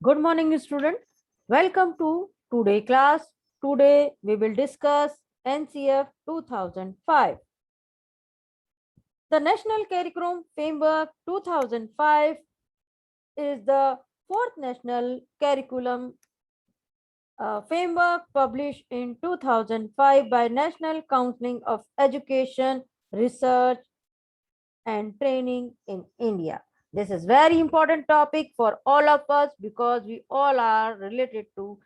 Good morning, student. Welcome to today class. Today we will discuss NCF 2005. The National Curriculum Framework 2005 is the fourth national curriculum framework published in 2005 by National Council of Education, Research and Training in India. This is very important topic for all of us because we all are related to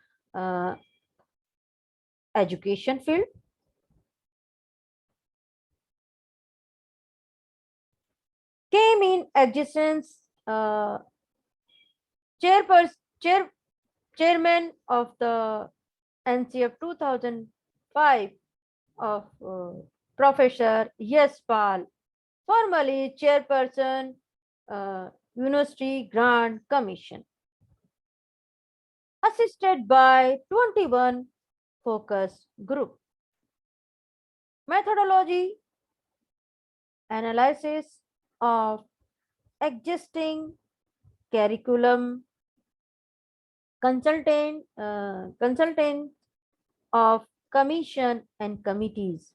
education field. Came in existence chairman of the NCF 2005 of Professor Yes Pal, formerly chairperson University Grant Commission, assisted by 21 focus group. Methodology analysis of existing curriculum, consultant of commission and committees,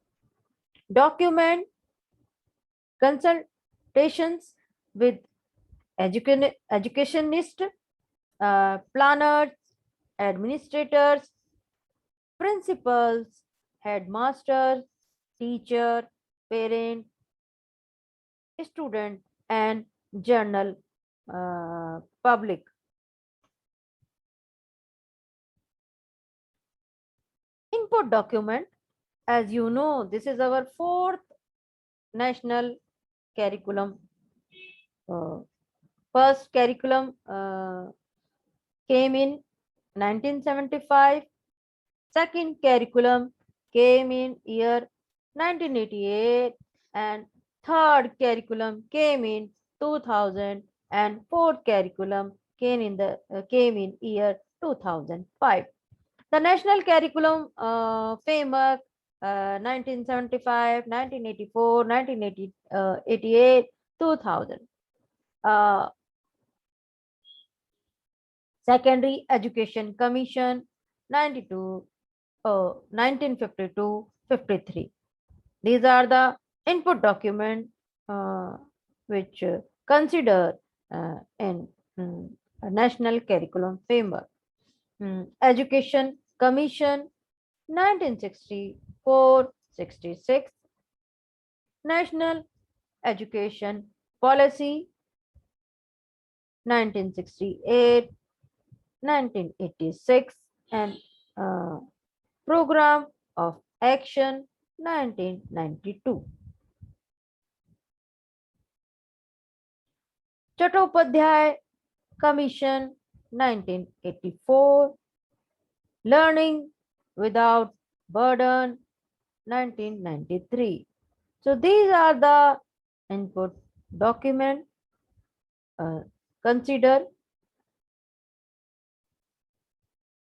document consultations with educationists, planners, administrators, principals, headmasters, teacher, parent, student, and general public. Input document, as you know, this is our fourth national curriculum. First curriculum came in 1975. Second curriculum came in year 1988, and third curriculum came in 2000, and fourth curriculum came in year 2005. The national curriculum framework 1975, 1984, 1988, 2000. Secondary Education Commission 1952-53. These are the input document which consider in a national curriculum framework. Education Commission 1964-66, National Education Policy 1968, 1986, and Program of Action 1992. Chattopadhyay Commission 1984, Learning Without Burden 1993. So these are the input document consider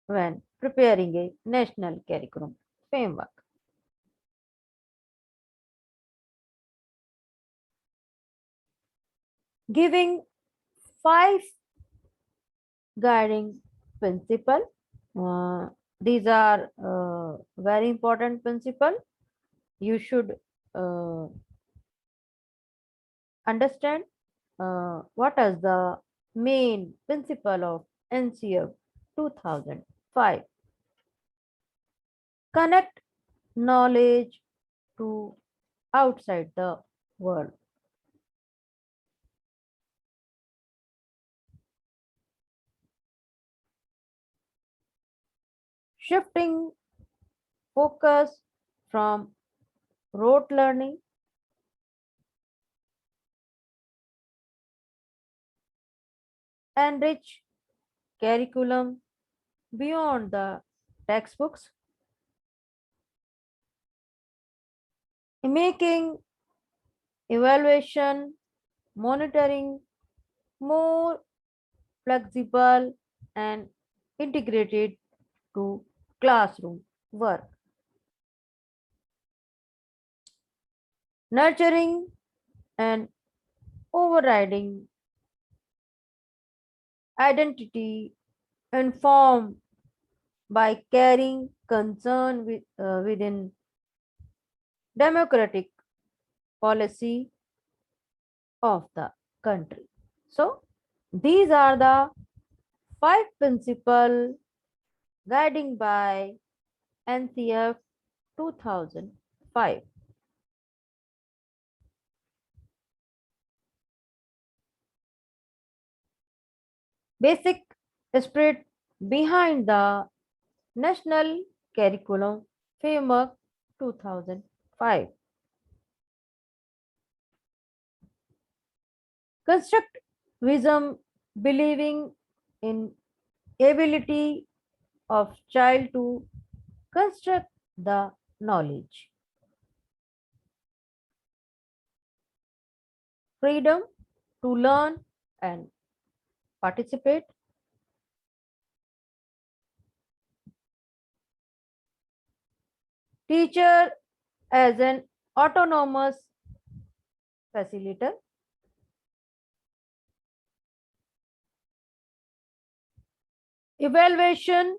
when preparing a national curriculum framework. Giving 5 guiding principles. These are very important principles. You should understand what is the main principle of NCF 2005. Connect knowledge to outside the world. Shifting focus from rote learning enrich curriculum beyond the textbooks, making evaluation monitoring more flexible and integrated to classroom work. Nurturing and overriding identity informed by carrying concern within democratic policy of the country. So, these are the five principles guiding by NCF 2005. Basic spirit behind the National Curriculum Framework 2005. Constructivism, believing in ability of child to construct the knowledge. Freedom to learn and participate. Teacher as an autonomous facilitator. Evaluation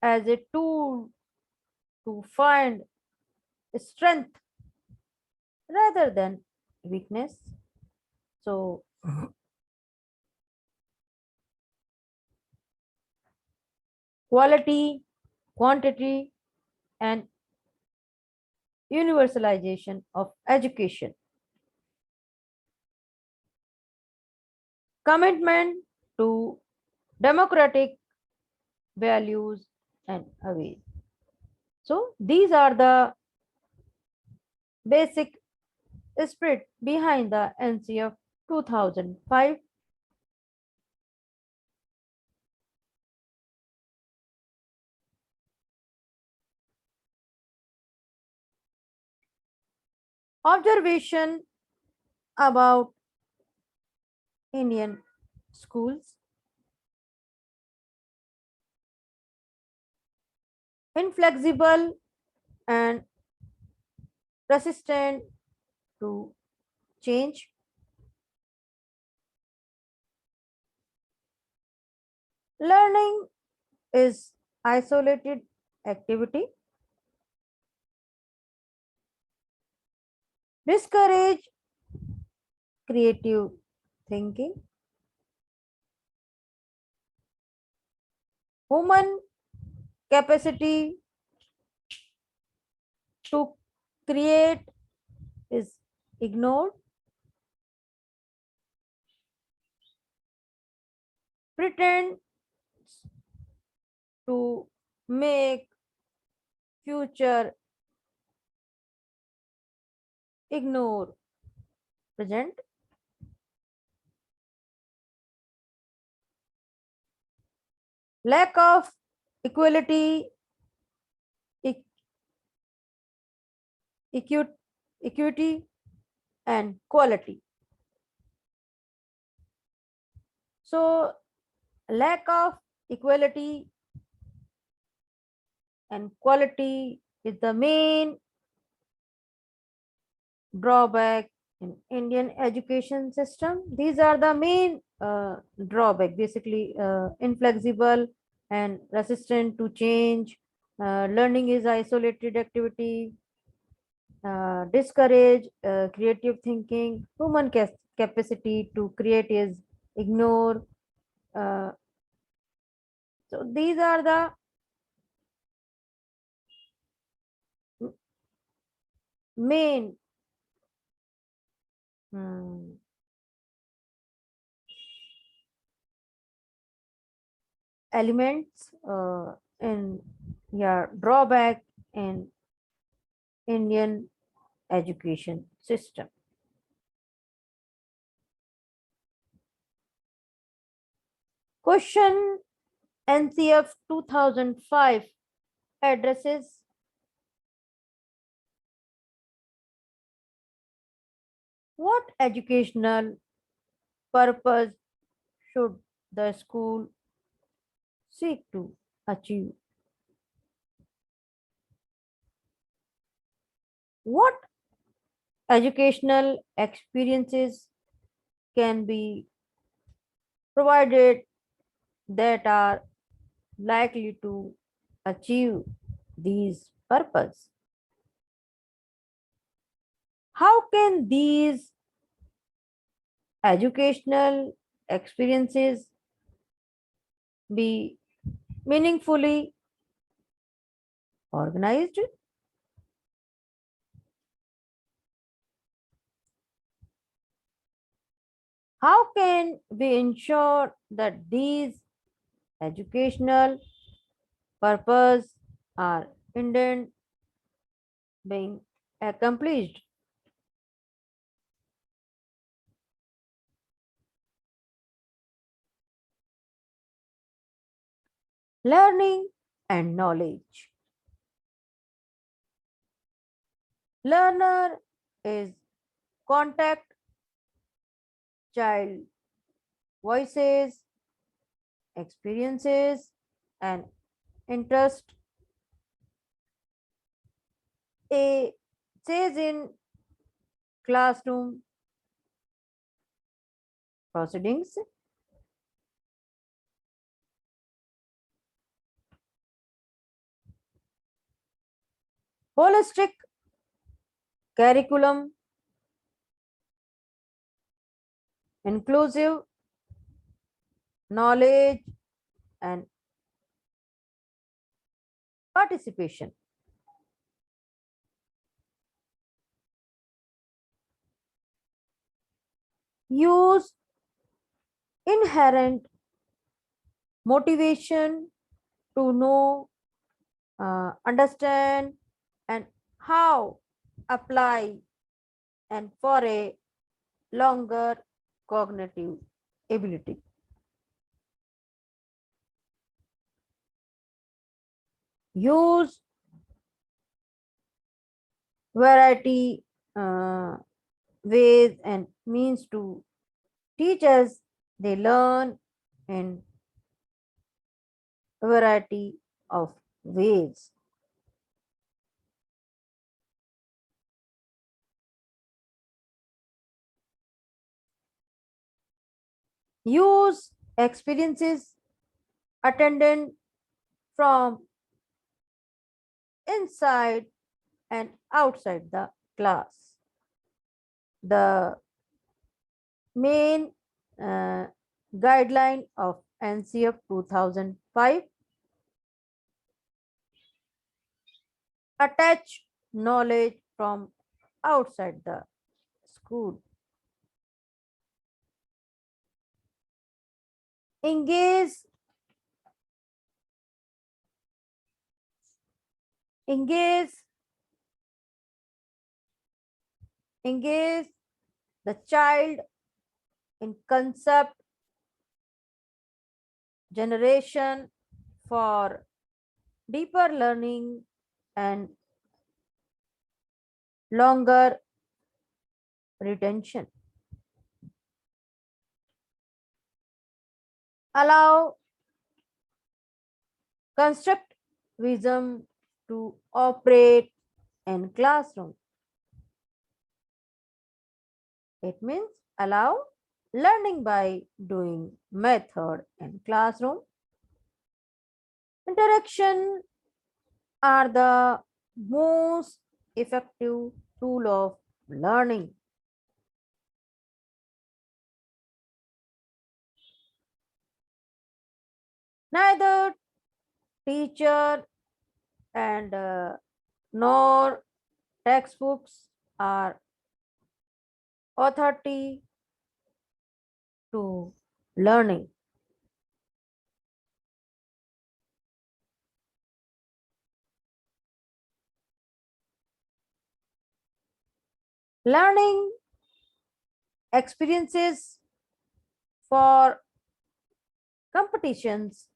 as a tool to find strength rather than weakness. So, quality, quantity, and universalization of education. Commitment to democratic values and ways. So, these are the basic spirit behind the NCF 2005. Observation about Indian schools. Inflexible and resistant to change. Learning is isolated activity. Discourage creative thinking. Human capacity to create is ignored. Pretend to make future ignore present. Lack of equality, e- equity, and quality. So, lack of equality and quality is the main drawback in Indian education system. These are the main drawback, basically inflexible and resistant to change. Learning is isolated activity. Discourage creative thinking. Human capacity to create is ignore. Uh, so these are the main hmm, elements in drawback in Indian education system. Question NCF 2005 addresses what educational purpose should the school seek to achieve? What educational experiences can be provided that are likely to achieve these purpose. How can these educational experiences be meaningfully organized? How can we ensure that these educational purposes are indeed being accomplished? Learning and knowledge. Learner is contact child voices, experiences, and interest. A says in classroom proceedings. Holistic curriculum, inclusive knowledge and participation. Use inherent motivation to know, understand, and how apply and for a longer cognitive ability. Use variety ways and means to teach us. They learn in a variety of ways. Use experiences attended from inside and outside the class. The main uh, guideline of NCF 2005, attach knowledge from outside the school. Engage, engage, engage the child in concept generation for deeper learning and longer retention. Allow constructivism to operate in classroom. It means allow learning by doing method in classroom. Interaction are the most effective tool of learning. Neither teacher and nor textbooks are authority to learning. Learning experiences for competitions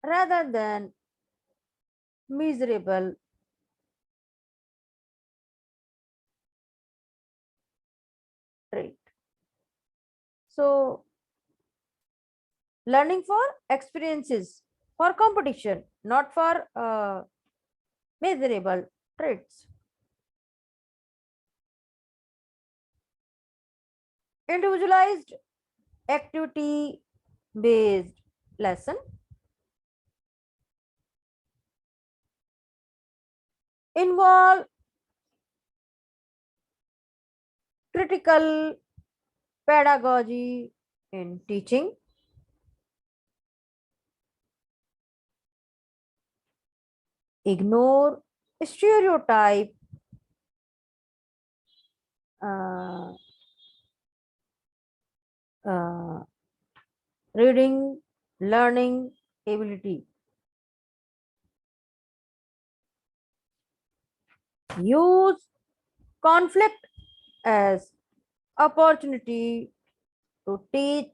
rather than miserable trait. So, learning for experiences for competition, not for miserable traits. Individualized activity based lesson, involve critical pedagogy in teaching, ignore stereotype, uh, uh, reading, learning ability, use conflict as opportunity to teach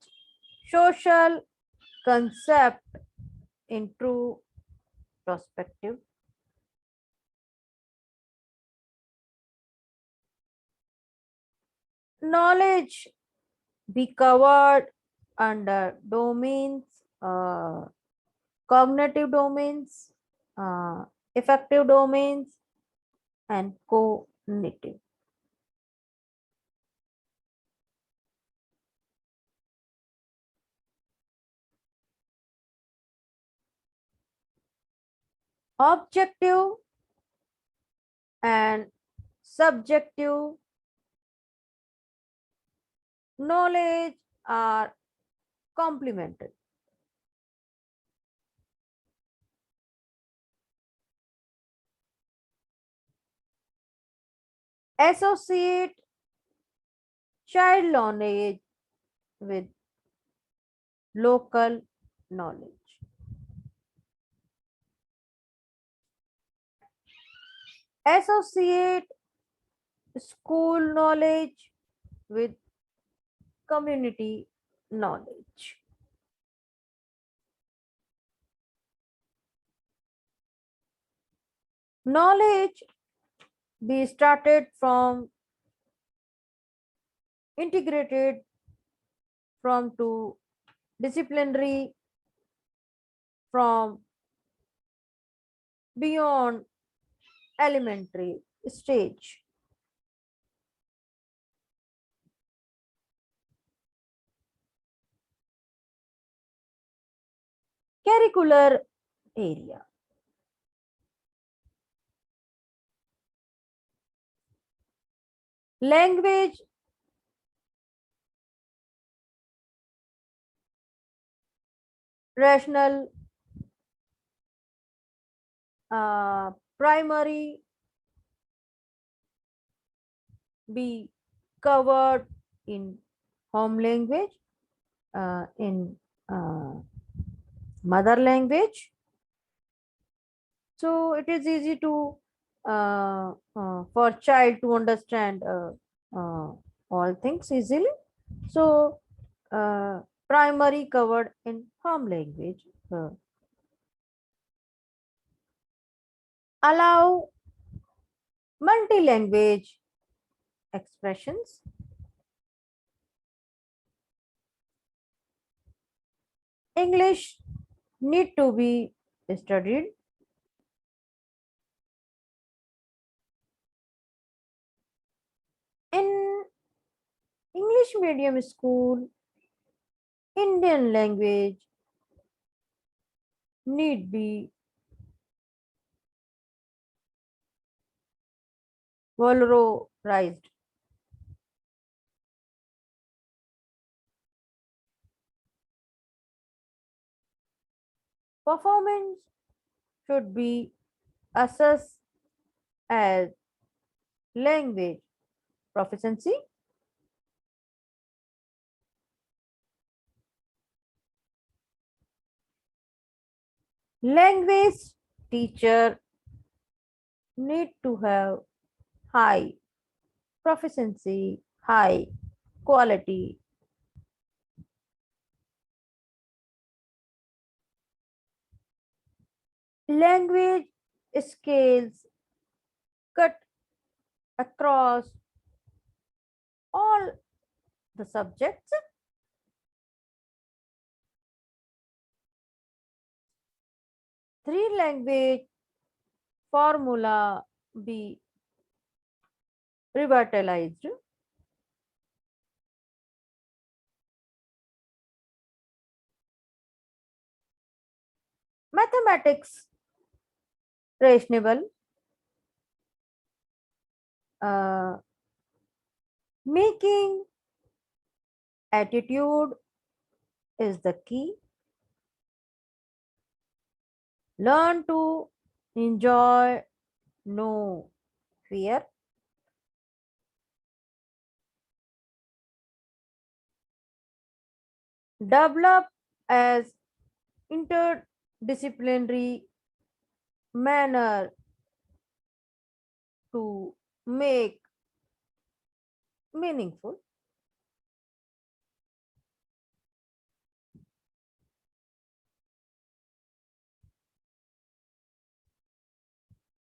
social concept in true perspective, knowledge be covered under domains, cognitive domains, uh, effective domains, and cognitive. Objective and subjective knowledge are complementary. Associate child knowledge with local knowledge. Associate school knowledge with community knowledge. Knowledge be started from integrated from to disciplinary from beyond elementary stage. Curricular area. Language, rational, primary be covered in home language, in uh, mother language. So it is easy to for child to understand uh, all things easily. So primary covered in home language. Allow multi-language expressions. English need to be studied. In English medium school, Indian language need be valorized. Performance should be assessed as language proficiency, language teacher need to have high proficiency, high quality. Language scales cut across all the subjects. Three language formula be revitalized. Mathematics, reasonable, uh, making attitude is the key. Learn to enjoy, no fear. Develop as interdisciplinary manner to make meaningful.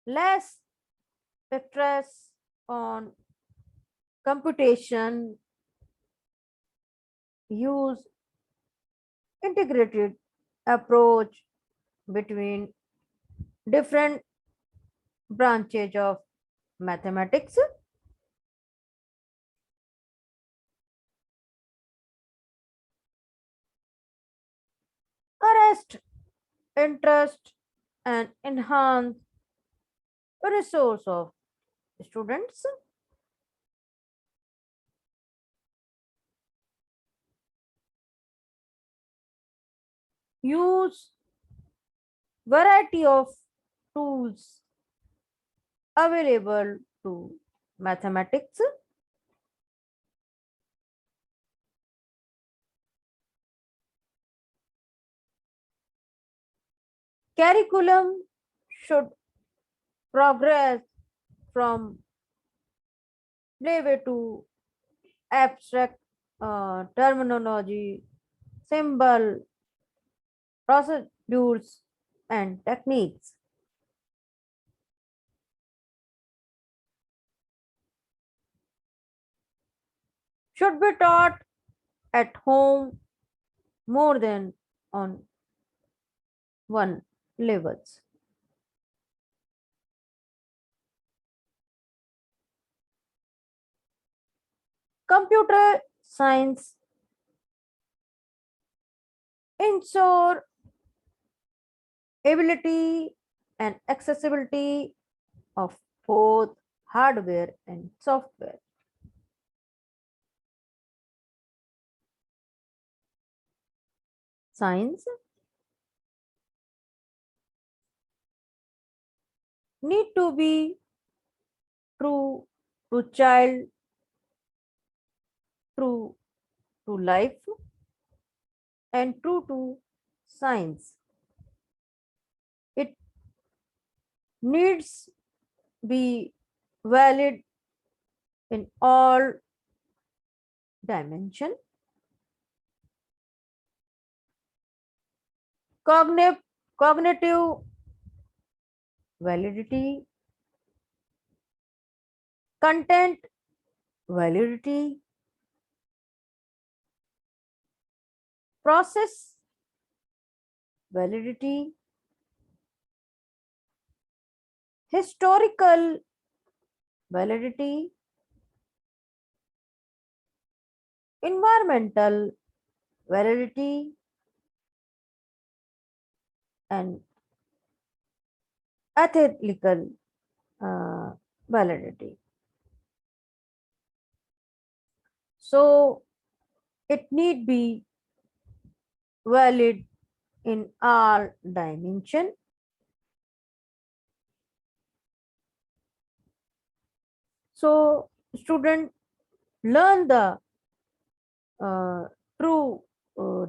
Less stress on computation, use integrated approach between different branches of mathematics. Arrest interest and enhance resource of students. Use variety of tools available to mathematics. Curriculum should progress from playway to abstract terminology, symbol, procedures, and techniques. Should be taught at home more than on one levels. Computer science ensure ability and accessibility of both hardware and software. Science need to be true to child, true to life, and true to science. It needs be valid in all dimension. Cognitive validity, content validity, process validity, historical validity, environmental validity, and ethical validity. So it need be valid in all dimension. So student learn the uh, true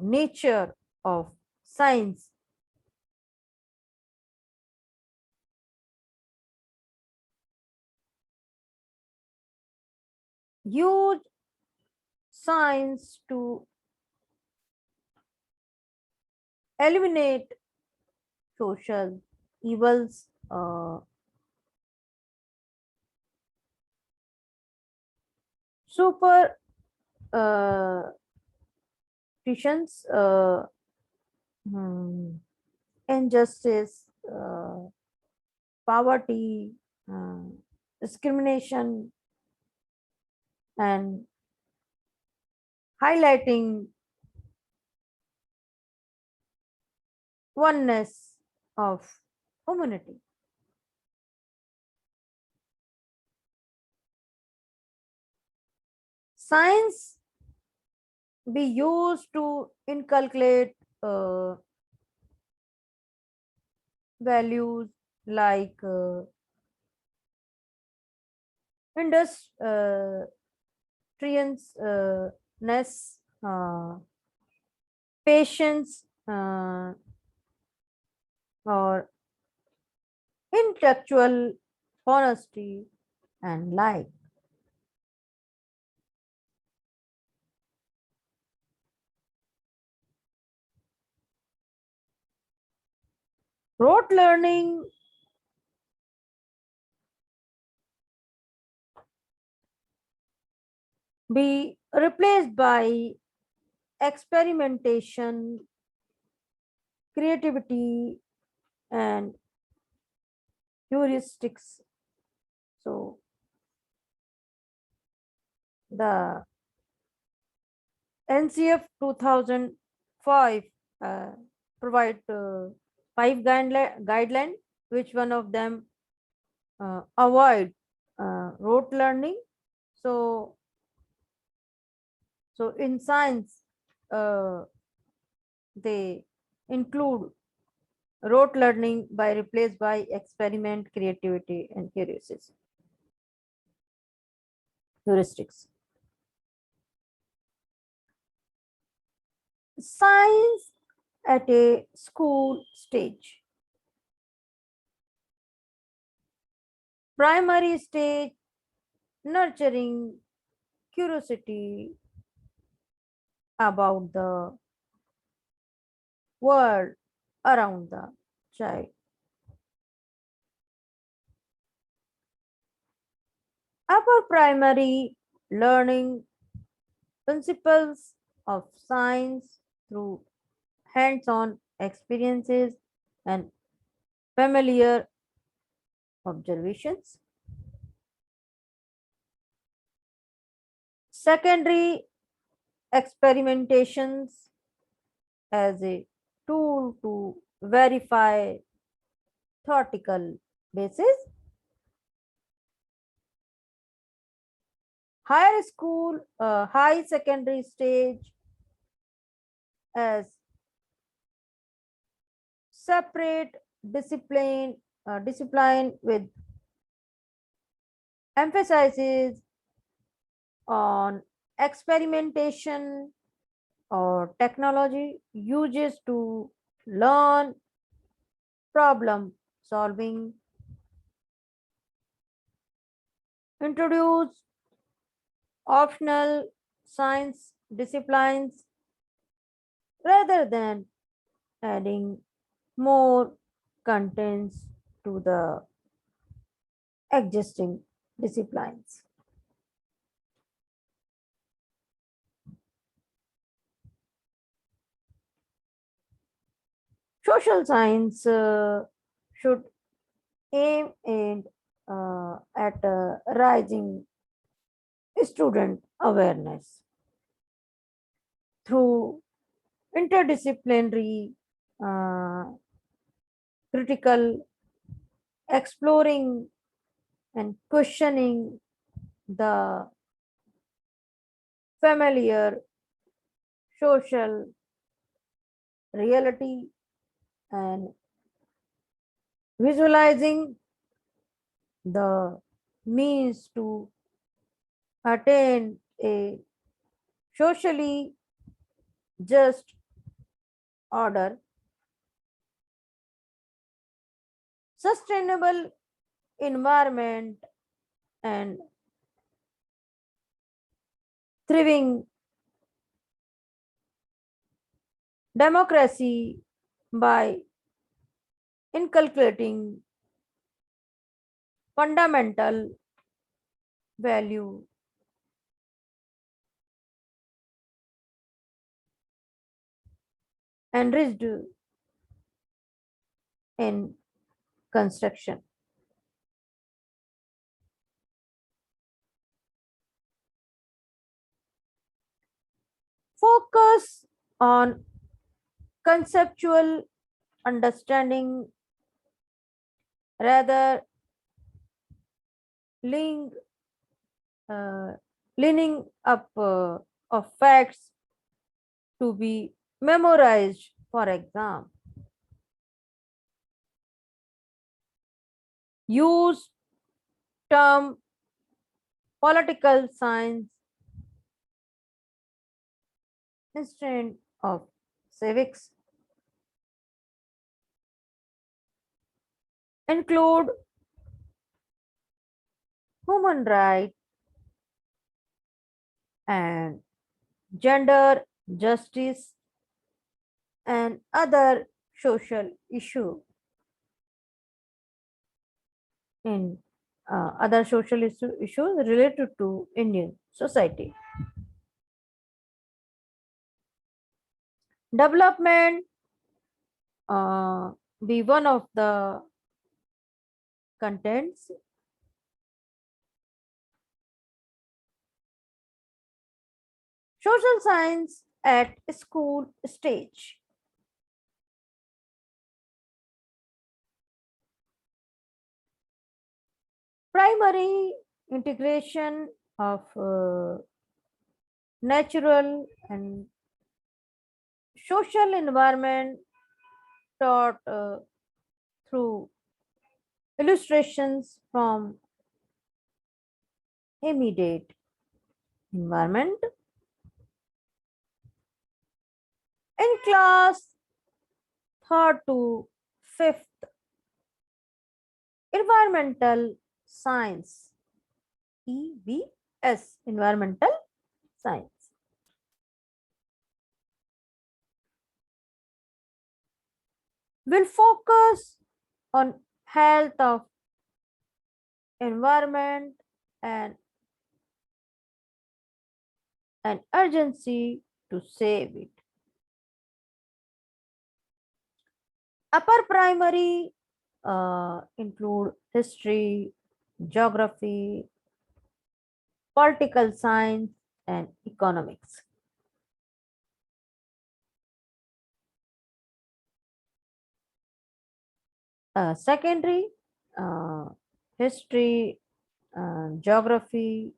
nature of science. Use science to eliminate social evils, super uh, hmm, injustice, poverty, uh, discrimination, and highlighting oneness. of humanity. Science be used to inculcate values like industrialness, patience, or intellectual honesty and life. Rote learning be replaced by experimentation, creativity, and heuristics. So the NCF 2005 provide five guideline, which one of them avoid rote learning. So, so in science, uh, they include rote learning by replaced by experiment, creativity, and heuristics. Science at a school stage. Primary stage, nurturing curiosity about the world around the child. Upper primary, learning principles of science through hands-on experiences and familiar observations. Secondary, experimentations as a tool to verify theoretical basis. Higher school, high secondary stage as separate discipline with emphasizes on experimentation or technology uses to learn problem solving, introduce optional science disciplines rather than adding more contents to the existing disciplines. Social science should aim at rising student awareness through interdisciplinary uh, critical exploring and questioning the familiar social reality and visualizing the means to attain a socially just order, sustainable environment, and thriving democracy by inculcating fundamental value enriched in construction. Focus on conceptual understanding rather leaning, uh, leaning up of facts to be memorized for exam. Use term political science instead of civics. Include human rights and gender justice and other social issue in other social issues related to Indian society. Development be one of the contents. Social science at school stage. Primary integration of natural and social environment taught through illustrations from immediate environment. In class third to fifth, environmental science, EVS, environmental science. Will focus on health of environment and an urgency to save it. Upper primary include history, geography, political science, and economics. Secondary, uh, history, geography,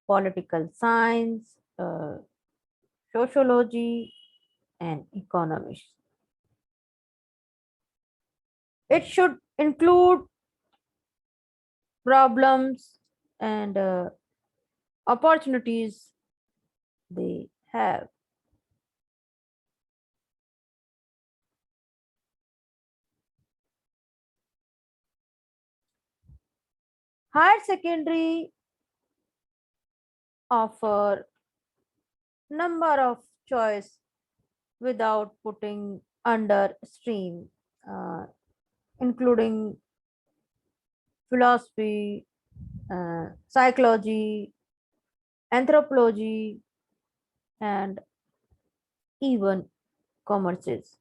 political science, sociology, and economics. It should include problems and opportunities they have. Higher secondary offer number of choice without putting under stream, uh, including philosophy, psychology, anthropology, and even commerces.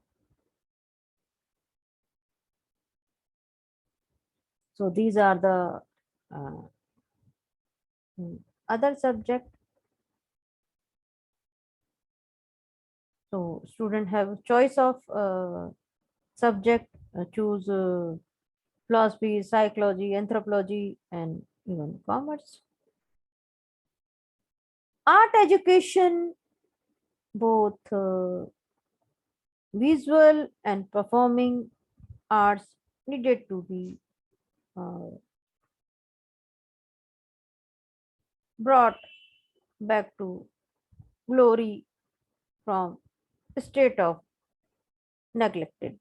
So these are the uh, other subject. So student have choice of subject, choose philosophy, psychology, anthropology, and even commerce. Art education, both visual and performing arts needed to be uh, brought back to glory from state of neglected.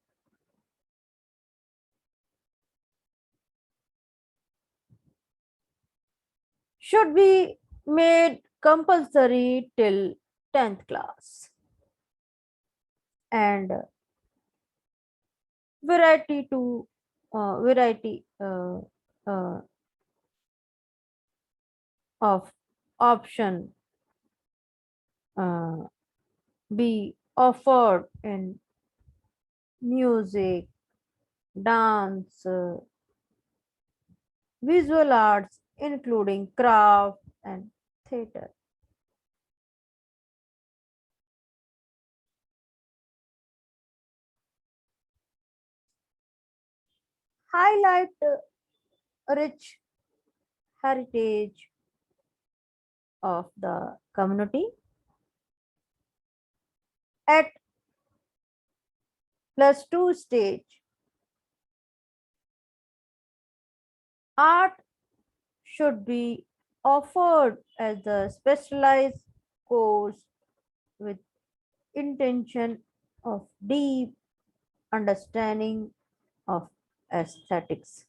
Should be made compulsory till 10th class, and variety to variety of option uh, be offered in music, dance, visual arts, including craft and theater. highlight rich heritage of the community. At +2 stage, art should be offered as a specialized course with intention of deep understanding of aesthetics.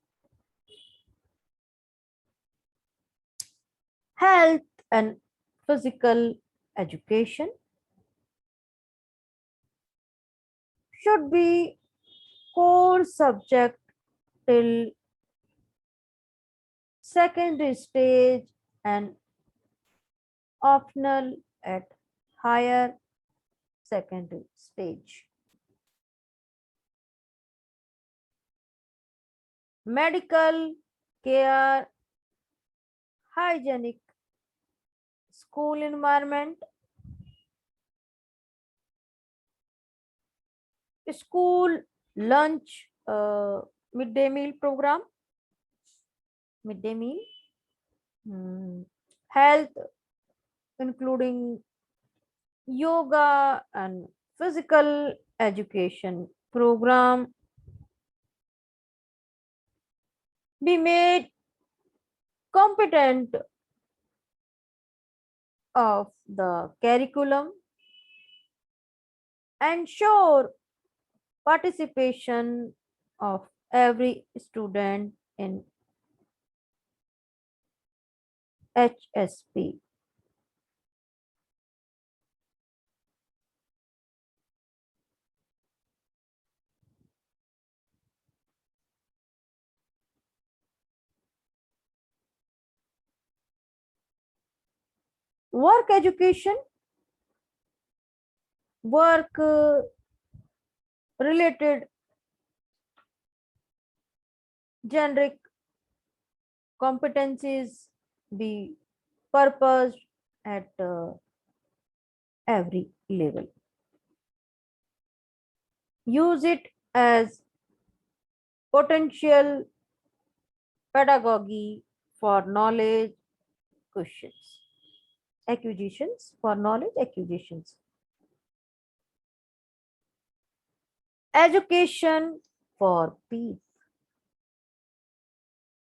Health and physical education should be core subject till secondary stage and optional at higher secondary stage. Medical care, hygienic school environment, school lunch, midday meal program, midday meal, health, including yoga and physical education program, be made competent of the curriculum, ensure participation of every student in HSP. Work education, work related generic competencies be purposed at every level. Use it as potential pedagogy for knowledge questions, acquisitions, for knowledge acquisitions. Education for peace,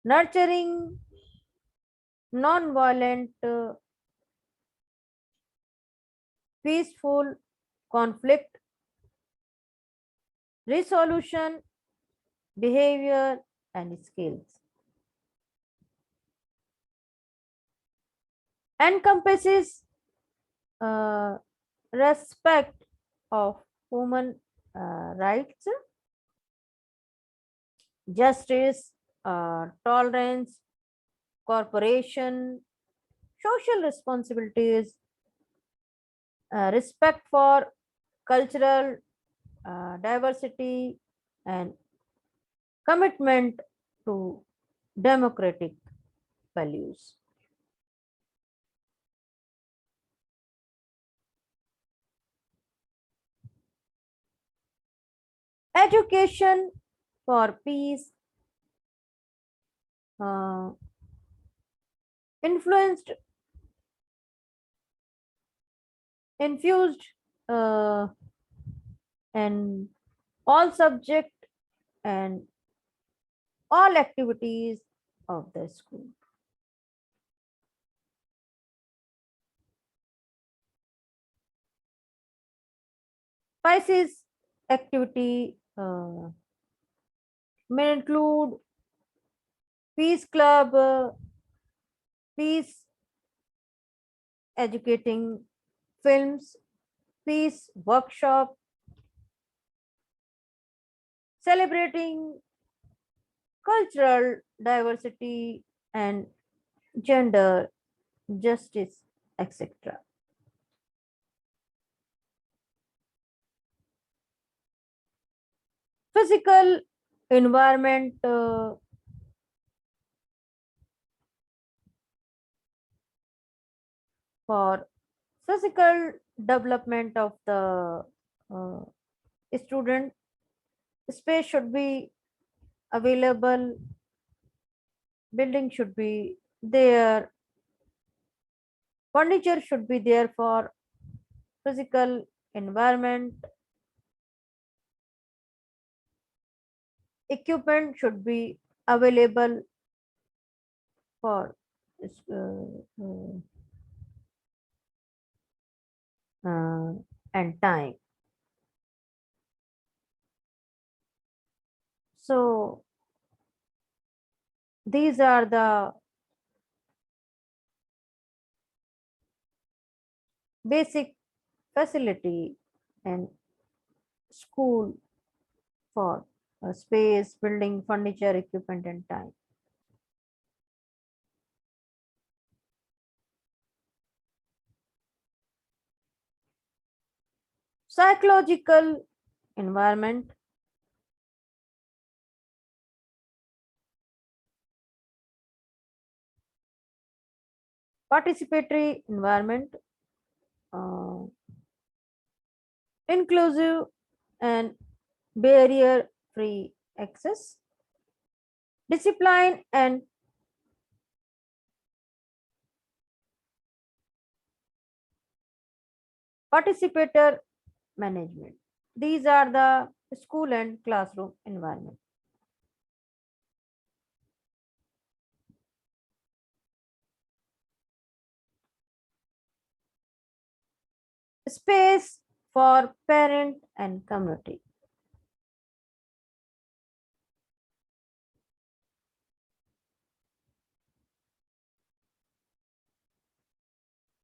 nurturing non-violent, peaceful conflict resolution, behavior, and skills. Encompasses uh, respect of human rights, justice, tolerance, cooperation, social responsibilities, respect for cultural diversity, and commitment to democratic values. Education for peace, uh, influenced, infused, uh, and all subject and all activities of the school. Pisces activity may include peace club, peace educating films, peace workshop, celebrating cultural diversity and gender justice, etc. Physical environment for physical development of the student, space should be available, building should be there, furniture should be there for physical environment, equipment should be available for uh, uh, and time. So these are the basic facility and school for space, building, furniture, equipment, and time. Psychological environment, participatory environment, uh, inclusive and barrier free access, discipline and participator management. These are the school and classroom environment. Space for parent and community.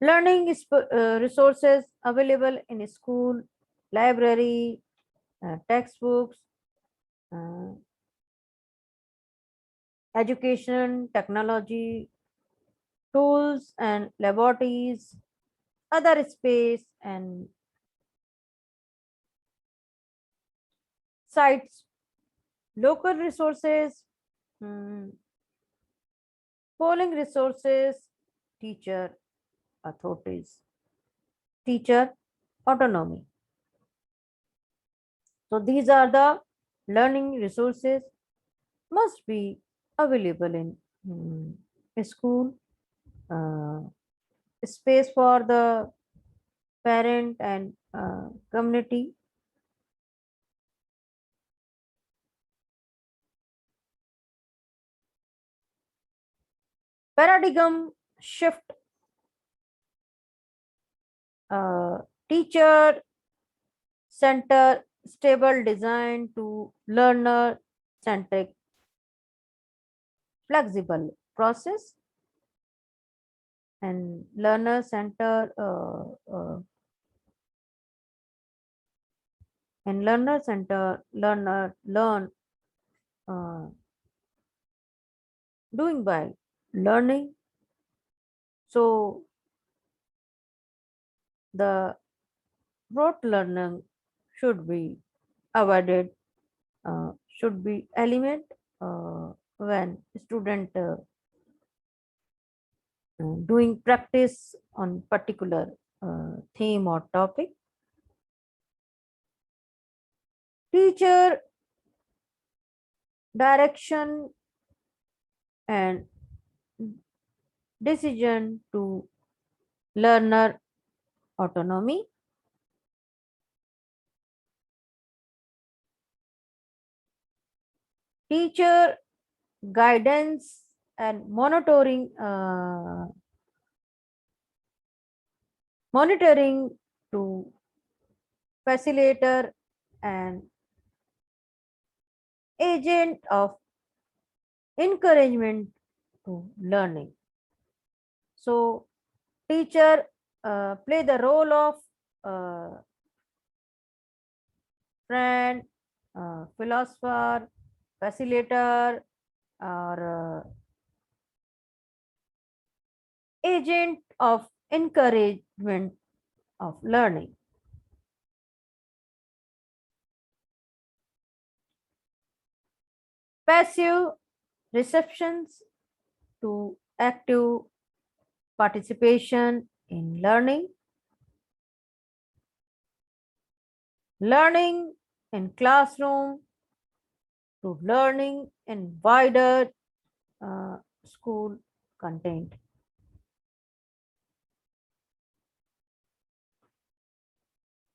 Learning resources available in school, library, textbooks, uh, education, technology, tools and laboratories, other space and sites, local resources, mm, polling resources, teacher authorities, teacher autonomy. So these are the learning resources must be available in school, uh, space for the parent and community, paradigm shift, teacher center stable design to learner centric flexible process and learner center learner learn uh, doing by learning. So the rote learning should be avoided, should be element when student doing practice on particular theme or topic. Teacher direction and decision to learner autonomy. Teacher guidance and monitoring to facilitator and agent of encouragement to learning. So teacher play the role of friend, philosopher, facilitator, or agent of encouragement of learning. Passive receptions to active participation in learning. Learning in classroom to learning in wider school content.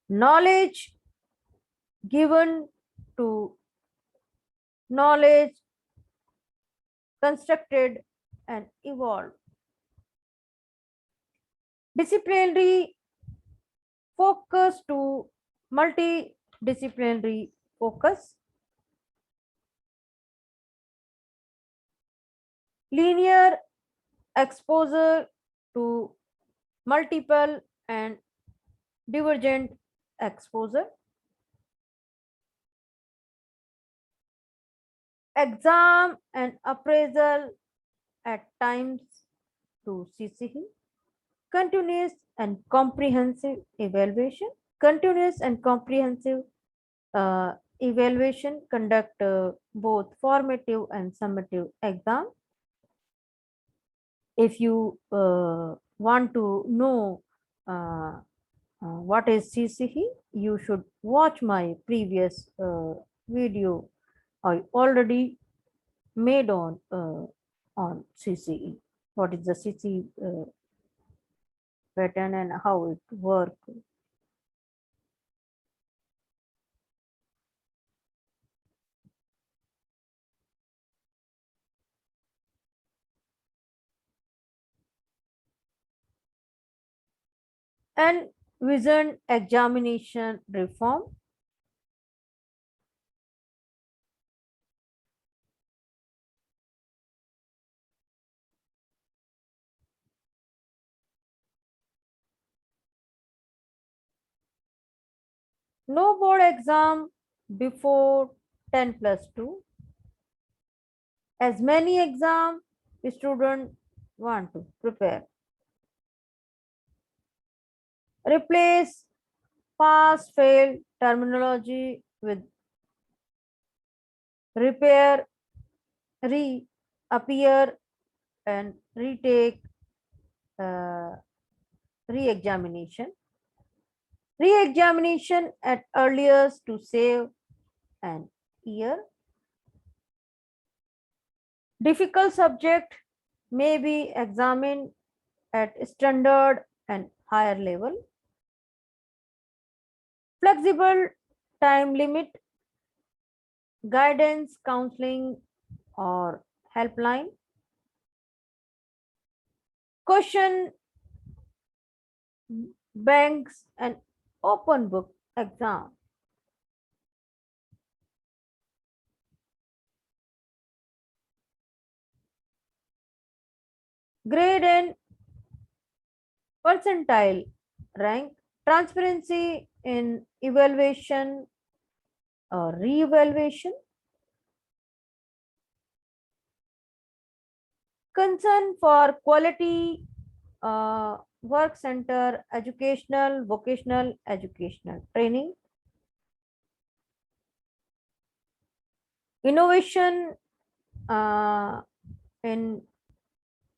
Knowledge given to knowledge constructed and evolved. Disciplinary focus to multidisciplinary focus. Linear exposure to multiple and divergent exposure. Exam and appraisal at times to CCE. Continuous and comprehensive evaluation. Continuous and comprehensive evaluation conduct both formative and summative exam. If you want to know what is CCE, you should watch my previous video I already made on CCE. What is the CCE pattern and how it works. And vision examination reform. No board exam before 10+2. As many exam students want to prepare. Replace pass fail terminology with repair, reappear, and retake re-examination. Re-examination at earliest to save an year. Difficult subject may be examined at standard and higher level. Flexible time limit, guidance, counseling, or helpline. Question banks and open book exam. Grade and percentile rank. Transparency in evaluation or re-evaluation. Concern for quality work center educational, vocational, educational training. Innovation in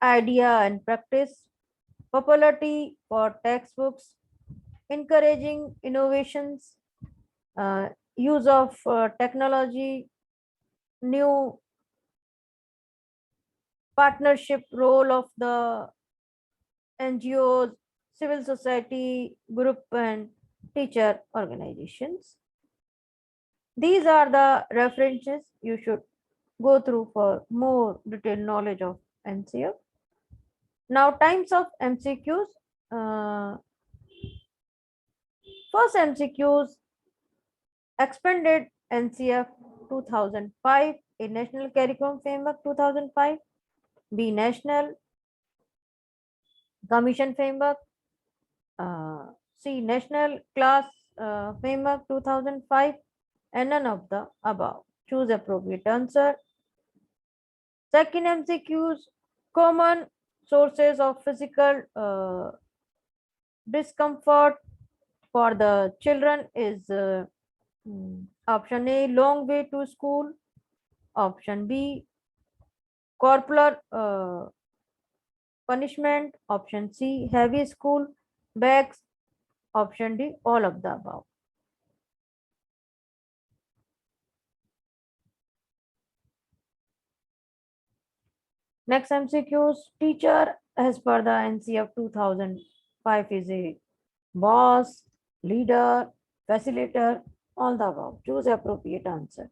idea and practice. Popularity for textbooks. Encouraging innovations. Use of technology. New partnership role of the NGOs, civil society group, and teacher organizations. These are the references you should go through for more detailed knowledge of NCF. Now, types of MCQs. First MCQs, expanded NCF 2005, a National Curriculum Framework 2005, B National Commission Framework, C National Class Framework 2005, and none of the above. Choose appropriate answer. Second MCQs, common sources of physical discomfort for the children is option A, long way to school. Option B, corporal punishment. Option C, heavy school bags. Option D, all of the above. Next MCQs. Teacher as per the NCF 2005 is a boss, leader, facilitator, all the above. Choose appropriate answer.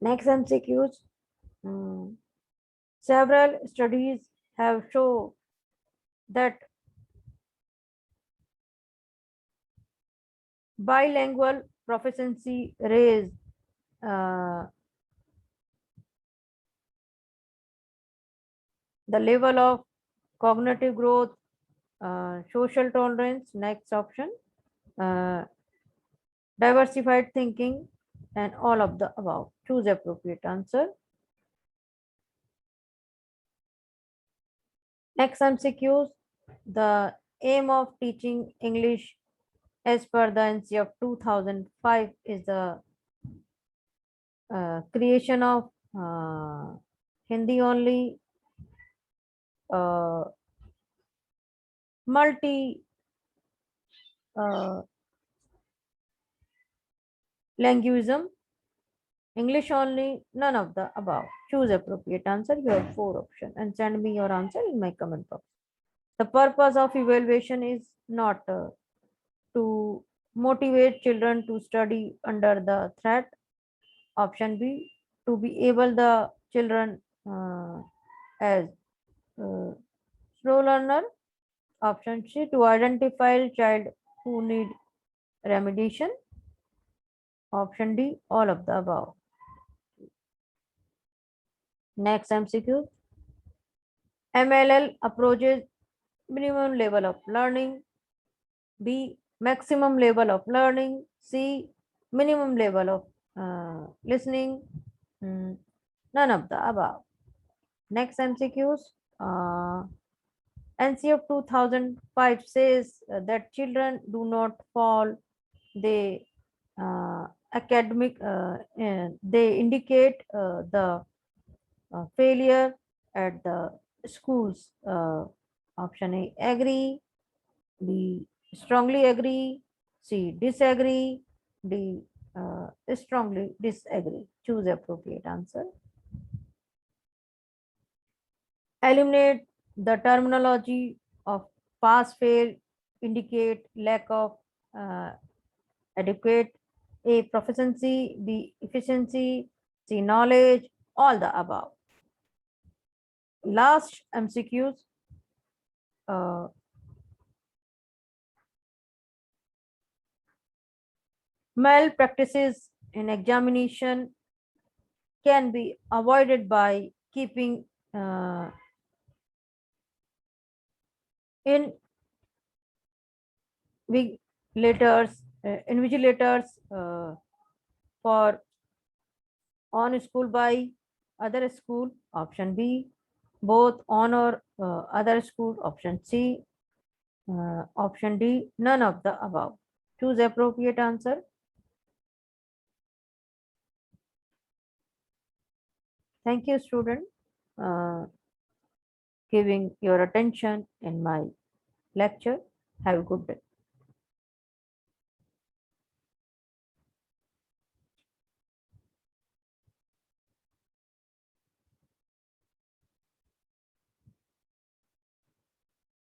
Next MCQs. Several studies have shown that bilingual proficiency raise the level of cognitive growth, social tolerance, next option, diversified thinking, and all of the above. Choose appropriate answer. Next MCQs. The aim of teaching English as per the NCF 2005 is the creation of Hindi only multi linguism, English only, none of the above. Choose appropriate answer. You have 4 options and send me your answer in my comment box. The purpose of evaluation is not to motivate children to study under the threat. Option B, to be able the children as slow learner. Option C, to identify child who need remediation. Option D, all of the above. Next MCQ. MLL approaches minimum level of learning. B, maximum level of learning. C, minimum level of listening. None of the above. Next MCQs. NCF 2005 says that children do not fall. They academic. They indicate the failure at the schools. Option A, agree. B, strongly agree. C, disagree. D, strongly disagree. Choose appropriate answer. Eliminate the terminology of pass fail, indicate lack of adequate. A, proficiency. B, efficiency. C, knowledge. All the above. Last MCQs. Malpractices in examination can be avoided by keeping invigilators for on school by other school. Option B, both on or other school. Option C, option D, none of the above. Choose appropriate answer. Thank you, student, giving your attention in my lecture. Have a good day.